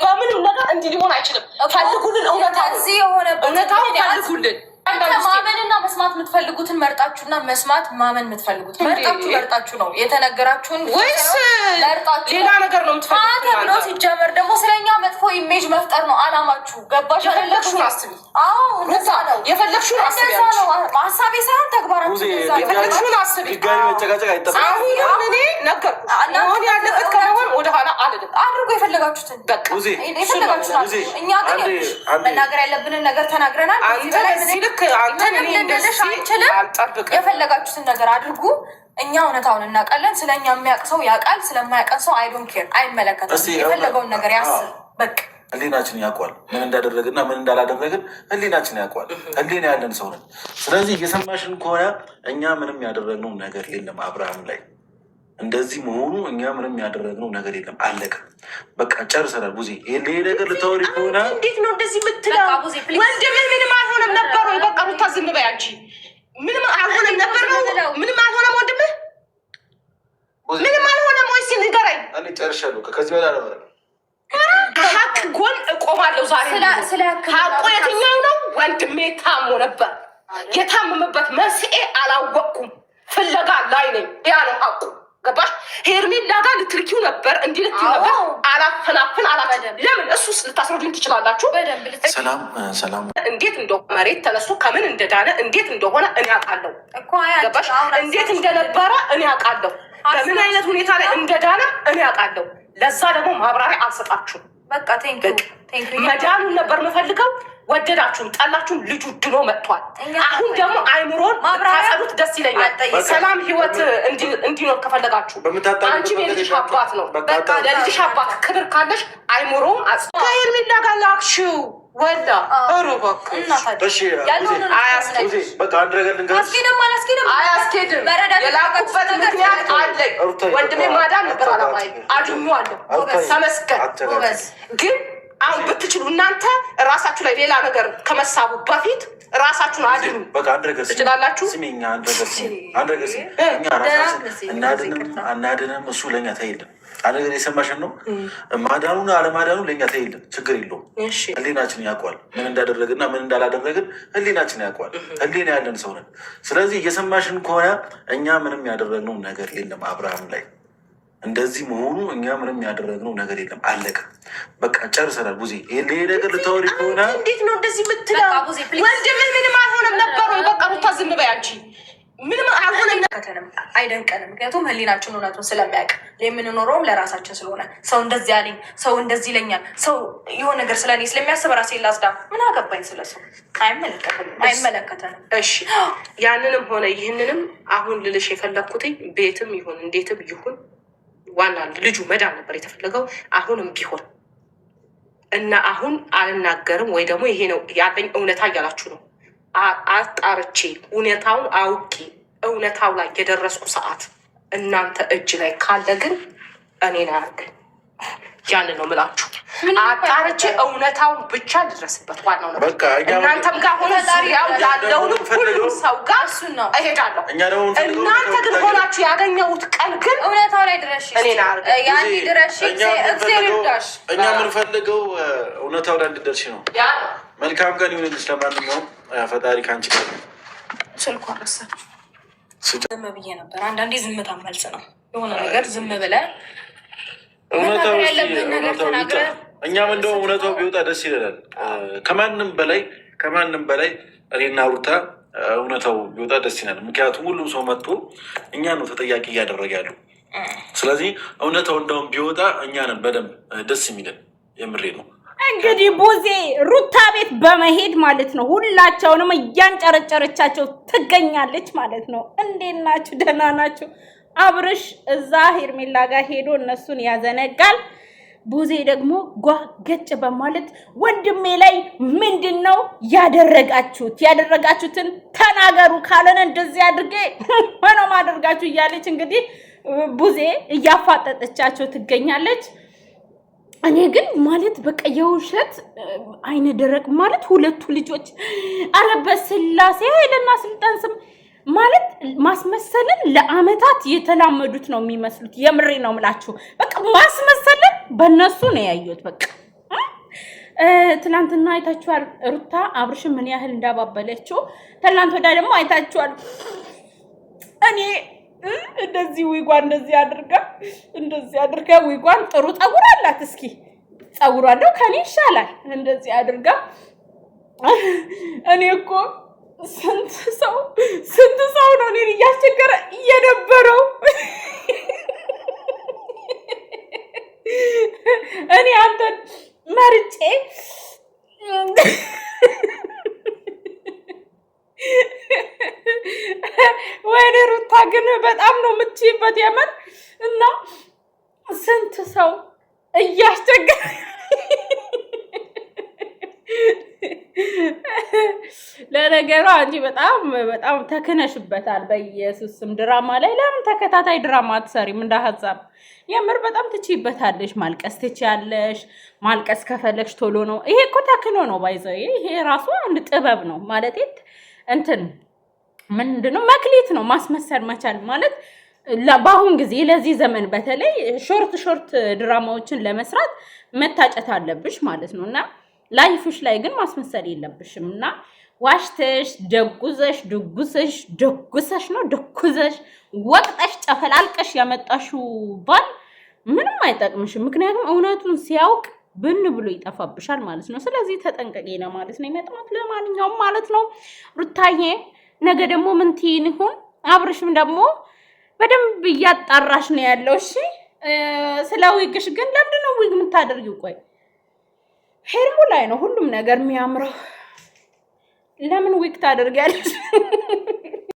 በምንም ነገር እንዲህ ሊሆን አይችልም ፈልጉልን እውነታው ፈልጉልን ማመንና መስማት የምትፈልጉትን መርጣችሁና መስማት ማመን የምትፈልጉትን መርጣችሁ ነው የተነገራችሁን ወይስ ሌላ ነገር ነው የምትፈልጉት ብሎ ሲጀመር ደግሞ ስለኛ መጥፎ ኢሜጅ መፍጠር ነው አላማችሁ ገባሽ የፈለግሽውን አስቢ እንደዛ ነው የፈለግሽውን አስቢ ሀሳቤ ሳይሆን ተግባራችሁ የፈለግሽውን አስቢ ጋር መጨቃጨቅ አይጠበቅም አሁን እኔ ነገርኩሽ አሁን ያለበት ከሆነ ወደኋላ አልልም አድርጎ የፈለጋችሁትን በቃ የፈለጋችሁትን እኛ ግን መናገር ያለብንን ነገር ተናግረናል የፈለጋችሁትን ነገር አድርጉ እኛ እውነታውን እናውቃለን ስለኛ የሚያውቀው ያውቃል ስለማያውቀው ሰው አይ ዶንት ኬር አይመለከተውም የፈለገውን ነገር ያስብ በቃ ህሊናችን ያውቃል ምን እንዳደረግና ምን እንዳላደረግን ህሊናችን ያውቃል ህሊና ያለን ሰው ነን ስለዚህ እየሰማሽን ከሆነ እኛ ምንም ያደረግነው ነገር የለም አብርሃም ላይ እንደዚህ መሆኑ እኛ ምንም ያደረግነው ነገር የለም አለቀ በቃ ጨርሰናል ቡዜ ይሄ ነገር ልታወሪ ከሆነ እንዴት ነው እንደዚህ የምትለው ወንድምህ ምንም አልሆነም ነበር ወይ በቃ ሩታ ዝም በይ አንቺ ምንም አልሆነም ነበር ነው ምንም አልሆነም ወንድምህ ምንም አልሆነም ወይስ ንገረኝ እኔ ጨርሻለሁ ከዚህ በኋላ ነው ሀቅ ጎን እቆማለሁ ዛሬ ሀቁ የትኛው ነው ወንድሜ ታሞ ነበር የታመመበት መንስኤ አላወቅኩም ፍለጋ ላይ ነኝ ያለው ሀቁ ገባሽ ሄርሜላ ጋር ልትልኪው ነበር እንዲህ ልትዩ ነበር አላፈናፍን አላለም ለምን እሱስ ልታስረዱኝ ትችላላችሁ ሰላም እንዴት እንደው መሬት ተነስቶ ከምን እንደዳነ እንዴት እንደሆነ እኔ አውቃለሁ ገባሽ እንዴት እንደነበረ እኔ አውቃለሁ በምን አይነት ሁኔታ ላይ እንደዳነ እኔ አውቃለሁ ለዛ ደግሞ ማብራሪያ አልሰጣችሁም በቃ ቴንክ መዳኑን ነበር የምፈልገው ወደዳችሁም ጠላችሁም ልጁ ድኖ መጥቷል አሁን ደግሞ አይምሮን ታጸዱት ደስ ይለኛል ሰላም ህይወት እንዲኖር ከፈለጋችሁ አንቺ የልጅሽ አባት ነው በቃ ለልጅሽ አባት ክብር ካለሽ አይምሮን ከሄርሜላ ጋር ላክሽው ወላ አሮባክ እሺ በቃ አንድ ነገር ልንገርሽ አያስኬድም የላኩበት ምክንያት አለኝ ወንድሜ ማዳን ነበር አላማዬ አድኜዋለሁ ተመስገን ግን አሁን ብትችሉ እናንተ ራሳችሁ ላይ ሌላ ነገር ከመሳቡ በፊት ራሳችሁን አድኑ በቃ አንድ ነገር ትችላላችሁ ስሚኛ አንድ ነገር እኛ ራሳችን እናድንም እሱ ለኛ ተይልን አንድ ነገር የሰማሽን ነው ማዳኑና አለማዳኑ ለኛ ተይልን ችግር የለውም ህሊናችን ያውቃል ምን እንዳደረግና ምን እንዳላደረግን ህሊናችን ያውቃል ህሊና ያለን ሰው ነን ስለዚህ እየሰማሽን ከሆነ እኛ ምንም ያደረግነው ነገር የለም አብርሃም ላይ እንደዚህ መሆኑ እኛ ምንም ያደረግነው ነገር የለም አለቀ በቃ ጨርሰናል ቡዜ ይሄ ነገር ልታወሪ ከሆነ እንዴት ነው እንደዚህ የምትለው ወንድምህ ምንም አልሆነም ነበር ወይ በቃ ሩታ ዝም በይ አንቺ ምንም አልሆነም አይደንቀንም ምክንያቱም ህሊናችን እውነቱን ስለሚያውቅ የምንኖረውም ለራሳችን ስለሆነ ሰው እንደዚህ ያለኝ ሰው እንደዚህ ይለኛል ሰው የሆነ ነገር ስለኔ ስለሚያስብ ራሴን ላስዳ ምን አገባኝ ስለሱ አይመለከተንም እሺ ያንንም ሆነ ይህንንም አሁን ልልሽ የፈለኩትኝ ቤትም ይሁን እንዴትም ይሁን ዋና ልጁ መዳን ነበር የተፈለገው አሁንም ቢሆን እና አሁን አልናገርም ወይ ደግሞ ይሄ ነው ያለኝ እውነታ እያላችሁ ነው አጣርቼ እውነታውን አውቄ እውነታው ላይ የደረስኩ ሰዓት እናንተ እጅ ላይ ካለ ግን እኔን አያርገኝ ያንን ነው ምላችሁ አጣርቼ እውነታውን ብቻ ልድረስበት ዋናው ነው እናንተም ጋር ሆነ ዙሪያው ያለውንም ሁሉም ሰው ጋር እሱን ነው እሄዳለሁ እናንተ ግን ሆናችሁ ያገኘሁት ቀን ግን እውነታው ላይ ድረሽ እኔን አያርገኝ ያኔ ድረሽ እግዚአብሔር ይርዳሽ እኛ የምንፈልገው እውነታው ላይ እንድትደርሺ ነው መልካም ቀን ይሁንልሽ ለማንኛውም ፈጣሪ ካንቺ ጋር ስልኩ አረሳ ዝም ብዬ ነበር አንዳንዴ ዝምታ መልስ ነው የሆነ ነገር ዝም ብለህ እውነታው እኛም እንደው እውነታው ቢወጣ ደስ ይለናል ከማንም በላይ እኔና ሩታ እውነታው ቢወጣ ደስ ይላል ምክንያቱም ሁሉም ሰው መጥቶ እኛ ነው ተጠያቂ እያደረገ ያለው ስለዚህ እውነታው እንደውም ቢወጣ እኛንን በደንብ ደስ የሚለን የምሬ ነው እንግዲህ ቡዜ ሩታ ቤት በመሄድ ማለት ነው ሁላቸውንም እያንጨረጨረቻቸው ትገኛለች ማለት ነው እንዴት ናችሁ ደህና ናችሁ አብርሽ እዛ ሄርሜላ ጋር ሄዶ እነሱን ያዘነጋል ቡዜ ደግሞ ጓገጭ በማለት ወንድሜ ላይ ምንድነው ያደረጋችሁትን ተናገሩ ካለነ እንደዚህ አድርጌ ሆኖ ማድረጋችሁ እያለች እንግዲህ ቡዜ እያፋጠጠቻቸው ትገኛለች እኔ ግን ማለት በቃ የውሸት አይነ ደረቅ ማለት ሁለቱ ልጆች አረበስ ስላሴ ኃይለና ስልጣን ስም ማለት ማስመሰልን ለአመታት የተላመዱት ነው የሚመስሉት የምሬ ነው ምላችሁ በቃ ማስመሰልን በእነሱ ነው ያዩት በቃ ትናንትና አይታችኋል ሩታ አብርሽ ምን ያህል እንዳባበለችው። ትናንት ወዲያ ደግሞ አይታችኋል እኔ እንደዚህ ዊጓን እንደዚህ አድርጋ ዊጓን ጥሩ ፀጉር አላት። እስኪ ፀጉሯ እንደው ከኔ ይሻላል። እንደዚህ አድርጋ እኔ እኮ ስንት ሰው ነው እኔን እያስቸገረ እየነበረው። እኔ አንተን መርጬ ወይኔ ሩታ ግን በጣም ነው የምትችይበት የመን እና ስንት ሰው እያስቸገረ ለነገሩ አንቺ በጣም ተክነሽበታል። በኢየሱስም ድራማ ላይ ለምን ተከታታይ ድራማ አትሰሪም? እንደ ሀሳብ የምር በጣም ትችይበታለሽ። ማልቀስ ትችያለሽ። ማልቀስ ከፈለግሽ ቶሎ ነው። ይሄ እኮ ተክኖ ነው ባይዘው። ይሄ ራሱ አንድ ጥበብ ነው ማለት እንትን ምንድነው መክሊት ነው ማስመሰል መቻል ማለት። በአሁን ጊዜ ለዚህ ዘመን በተለይ ሾርት ድራማዎችን ለመስራት መታጨት አለብሽ ማለት ነው እና ላይፍሽ ላይ ግን ማስመሰል የለብሽም እና ዋሽተሽ ደጉዘሽ ወቅጠሽ ጨፈላልቀሽ ያመጣሽው ባል ምንም አይጠቅምሽም። ምክንያቱም እውነቱን ሲያውቅ ብን ብሎ ይጠፋብሻል ማለት ነው። ስለዚህ ተጠንቀቂ ነው ማለት ነው ይመጣት። ለማንኛውም ማለት ነው ሩታዬ ነገ ደግሞ ምን ትይን ይሁን? አብርሽም ደግሞ በደንብ እያጣራሽ ነው ያለው። እሺ ስለ ዊግሽ ግን ለምንድን ነው ዊግ የምታደርጊው? ቆይ ሄርሙ ላይ ነው ሁሉም ነገር የሚያምረው። ለምን ዊግ ታደርጊያለሽ?